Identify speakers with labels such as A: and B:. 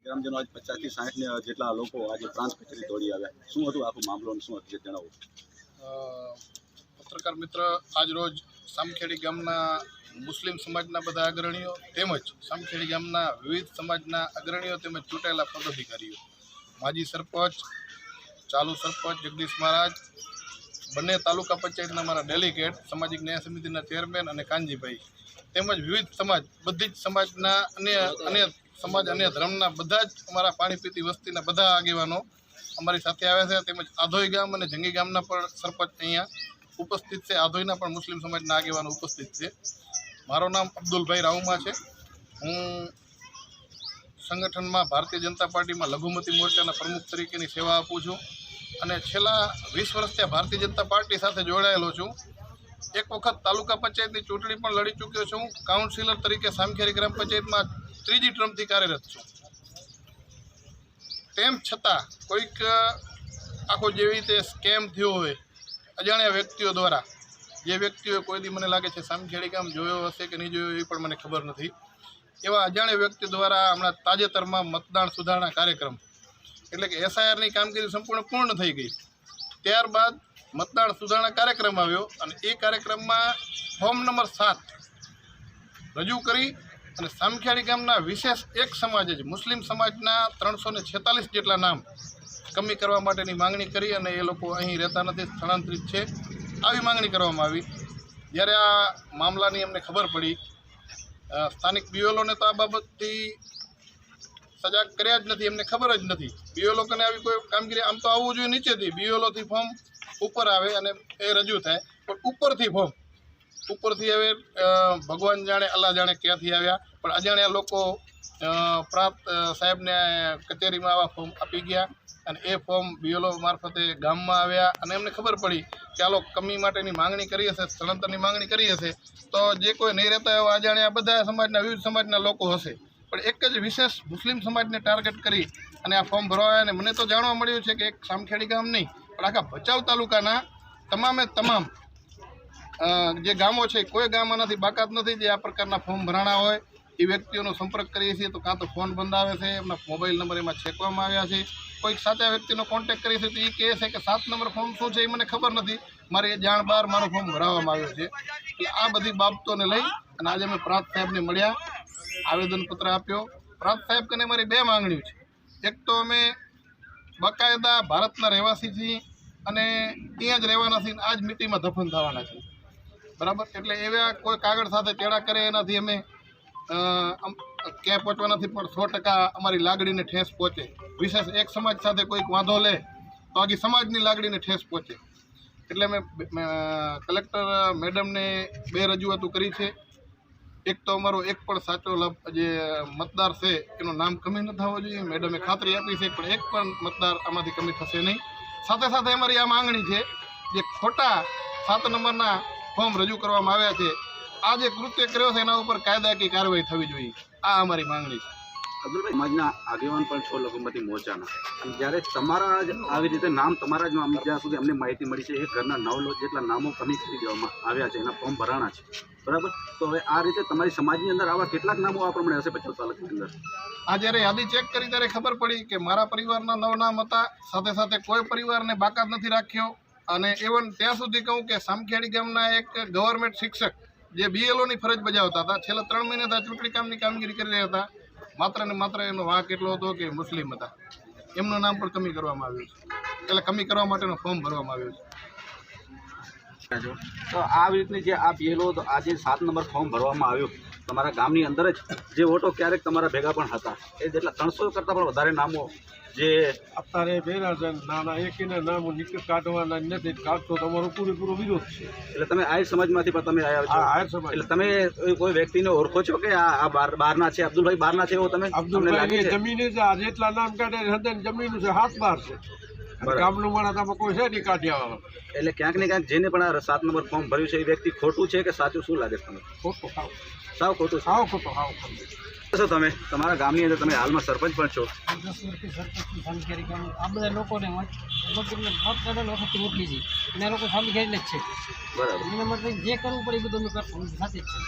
A: ગ્રામજનો આજ 50 થી 60 જેટલા લોકો આજે પ્રાંત કચેરી દોડી આવ્યા. શું હતું આખું મામલો અને શું હતું જણાવો.
B: પત્રકાર મિત્ર, આજ રોજ સામખેડી ગામના મુસ્લિમ સમાજના બધા અગ્રણીઓ તેમજ સામખેડી ગામના વિવિધ સમાજના અગ્રણીઓ તેમજ ચૂંટાયેલા પદાધિકારીઓ, માજી સરપંચ, ચાલુ સરપંચ જગદીશ મહારાજ, બંને તાલુકા પંચાયતના અમારા ડેલિગેટ, સામાજિક ન્યાય સમિતિના ચેરમેન અને કાનજીભાઈ તેમજ વિવિધ સમાજ, બધી જ સમાજના અન્ય સમાજ અને ધર્મના બધા જ અમારા પાણીપીતી વસ્તીના બધા આગેવાનો અમારી સાથે આવ્યા છે. તેમજ આધોઈ ગામ અને જંગી ગામના પણ સરપંચ અહીંયા ઉપસ્થિત છે. આધોઈના પણ મુસ્લિમ સમાજના આગેવાનો ઉપસ્થિત છે. મારું નામ અબ્દુલભાઈ રાઉમા છે. હું સંગઠનમાં ભારતીય જનતા પાર્ટીમાં લઘુમતી મોરચાના પ્રમુખ તરીકેની સેવા આપું છું અને છેલ્લા 20 વર્ષથી ભારતીય જનતા પાર્ટી સાથે જોડાયેલો છું. એક વખત તાલુકા પંચાયતની ચૂંટણી પણ લડી ચૂક્યો છું. કાઉન્સિલર તરીકે સામખેડી ગ્રામ પંચાયતમાં 3જી ટર્મથી કાર્યરત છું. તેમ છતાં કોઈક આખો જેવી રીતે સ્કેમ થયો હોય અજાણ્યા વ્યક્તિઓ દ્વારા, જે વ્યક્તિઓએ કોઈ દી મને લાગે છે સામખેડી ગામ જોયો હશે કે નહીં જોયો એ પણ મને ખબર નથી, એવા અજાણ્યા વ્યક્તિ દ્વારા હમણાં તાજેતરમાં મતદાન સુધારણા કાર્યક્રમ એટલે કે SIRની કામગીરી સંપૂર્ણ પૂર્ણ થઈ ગઈ. ત્યારબાદ મતદાન સુધારણા કાર્યક્રમ આવ્યો અને એ કાર્યક્રમમાં ફોર્મ નંબર 7 રજૂ કરી અને સામખેડી ગામના વિશેષ એક સમાજ જ મુસ્લિમ સમાજના 346 જેટલા નામ કમી કરવા માટેની માંગણી કરી અને એ લોકો અહીં રહેતા નથી, સ્થળાંતરિત છે, આવી માંગણી કરવામાં આવી. જ્યારે આ મામલાની અમને ખબર પડી, સ્થાનિક BLOને તો આ બાબતથી સજાગ કર્યા જ નથી, એમને ખબર જ નથી. BLO કને આવી કોઈ કામગીરી, આમ તો આવવું જોઈએ નીચેથી, BLOથી ફોર્મ ઉપર આવે અને એ રજૂ થાય, પણ ઉપરથી હવે ભગવાન જાણે અલ્લાહ જાણે ક્યાંથી આવ્યા, પણ અજાણ્યા લોકો પ્રાંત સાહેબને કચેરીમાં આવા ફોર્મ આપી ગયા અને એ ફોર્મ BLO મારફતે ગામમાં આવ્યા અને એમને ખબર પડી કે આ લોકો કમી માટેની માંગણી કરી હશે, સ્થળાંતરની માંગણી કરી હશે, તો જે કોઈ નહીં રહેતા એવા અજાણ્યા બધા સમાજના વિવિધ સમાજના લોકો હશે, પણ એક જ વિશેષ મુસ્લિમ સમાજને ટાર્ગેટ કરી અને આ ફોર્મ ભરવાયા. અને મને તો જાણવા મળ્યું છે કે એક સામખેડી ગામ નહીં પણ આખા ભચાઉ તાલુકાના તમામે તમામ જે ગામો છે, કોઈ ગામ આનાથી બાકાત નથી જે આ પ્રકારના ફોર્મ ભરાણા હોય. એ વ્યક્તિઓનો સંપર્ક કરીએ છીએ તો કાં તો ફોન બંધ આવે છે, એમના મોબાઈલ નંબર એમાં છેકવામાં આવ્યા છે. કોઈક સાચા વ્યક્તિનો કોન્ટેક્ટ કરીએ છીએ તો એ કહે છે કે 7 નંબર ફોર્મ શું છે એ મને ખબર નથી, મારી જાણ બહાર મારો ફોર્મ ભરાવવામાં આવ્યો છે. એટલે આ બધી બાબતોને લઈ અને આજે અમે પ્રાંત સાહેબને મળ્યા, આવેદનપત્ર આપ્યો. પ્રાંત સાહેબ કને મારી 2 માંગણીઓ છે. એક તો અમે બાકાયદા ભારતના રહેવાસી છીએ અને ત્યાં જ રહેવાના છીએ, આ જ મિટ્ટીમાં દફન થવાના છીએ, બરાબર. એટલે એવા કોઈ કાગળ સાથે તેડા કરે એનાથી અમે ક્યાંય પહોંચવા નથી, પણ 100% અમારી લાગણીને ઠેસ પહોંચે. વિશેષ એક સમાજ સાથે કોઈક વાંધો લે તો આખી સમાજની લાગણીને ઠેસ પહોંચે. એટલે મેં કલેક્ટર મેડમને 2 રજૂઆતો કરી છે. એક તો અમારો એક પણ સાચો જે મતદાર છે એનું નામ કમી ન થવું જોઈએ, મેડમે ખાતરી આપી છે, પણ એક પણ મતદાર આમાંથી કમી થશે નહીં. સાથે સાથે અમારી આ માંગણી છે, જે ખોટા 7 નંબરના ફોર્મ રજૂ કરવામાં આવ્યા છે, આ જે કૃત્ય કર્યો છે એના ઉપર કાયદાકીય કાર્યવાહી થવી જોઈએ, આ અમારી માંગણી છે.
A: અબ્દુલભાઈ, સમાજના આગેવાન પણ છો લઘુમતી મોરચાના, અને જ્યારે તમારા જ આવી રીતે નામ તમારા જ જ્યાં સુધી અમને માહિતી મળી છે, એ ઘરના 9 જેટલા નામો કમી કરી દેવામાં આવ્યા છે, એના ફોર્મ ભરાણા છે, બરાબર. તો હવે આ રીતે તમારી સમાજની અંદર આવા કેટલાક નામો આ પ્રમાણે હશે ભચાઉ તાલુકાની અંદર?
B: આ જ્યારે યાદી ચેક કરી ત્યારે ખબર પડી કે મારા પરિવારના 9 નામ હતા, સાથે સાથે કોઈ પરિવારને બાકાત નથી રાખ્યો. અને ઇવન ત્યાં સુધી કહું કે સામખેડી ગામના એક ગવર્મેન્ટ શિક્ષક જે BLOની ફરજ બજાવતા હતા, છેલ્લા 3 મહિનાથી ચૂંટણી કામની કામગીરી કરી રહ્યા હતા, માત્ર ને માત્ર એનો વાંક એટલો હતો કે મુસ્લિમ હતા, એમનું નામ પણ કમી કરવામાં આવ્યું છે, એટલે કમી કરવા માટેનો ફોર્મ ભરવામાં આવ્યો છે.
A: તો આવી રીતની જે આ BLO તો આ જે 7 નંબર ફોર્મ ભરવામાં આવ્યું તમારા ગામની અંદર જ, જે વોટો ક્યારેક તમારા ભેગા પણ હતા, એ જેટલા 300 કરતાં પણ વધારે નામો જે
C: અત્યારે ભેગા છે, નાના એકેના નામો નીકળ કાઢવાના નથી, કાઢતો તમારો પૂરેપૂરો વિરોધ છે.
A: એટલે તમે આહિર સમાજમાંથી પણ તમે આવ્યા છો?
C: આહિર સમાજ.
A: એટલે તમે કોઈ વ્યક્તિને ઓળખો છો કે આ બહારના છે, અબ્દુલભાઈ બહારના છે એવો તમે?
C: અબ્દુલભાઈ જમીન છે, આ જેટલા નામ કાઢે જમીન છે 7 બાર છે, ગામનું માણસ આમાં કોઈ છે નહીં કાઢ્યા.
A: એટલે ક્યાંક ને ક્યાંક જેને પણ આ 7 નંબર ફોર્મ ભર્યું છે એ વ્યક્તિ ખોટું છે કે સાચું, શું લાગે છે તમને?
C: ખોટું,
A: સાવ ખોટું.
C: સાવ ખોટું.
A: છો તમે તમારા ગામની અંદર, તમે હાલમાં સરપંચ પણ છો.
D: 10 વર્ષથી સરપંચ સામખેડી ગામ આ બધા લોકોને મત કરેલો વખતથી ઓળખી છે અને આ લોકો સામખેડીને જ છે,
A: બરાબર.
D: એના માટે જે કરવું પડે એ બધું અમે કરશું, સાથે જ છે.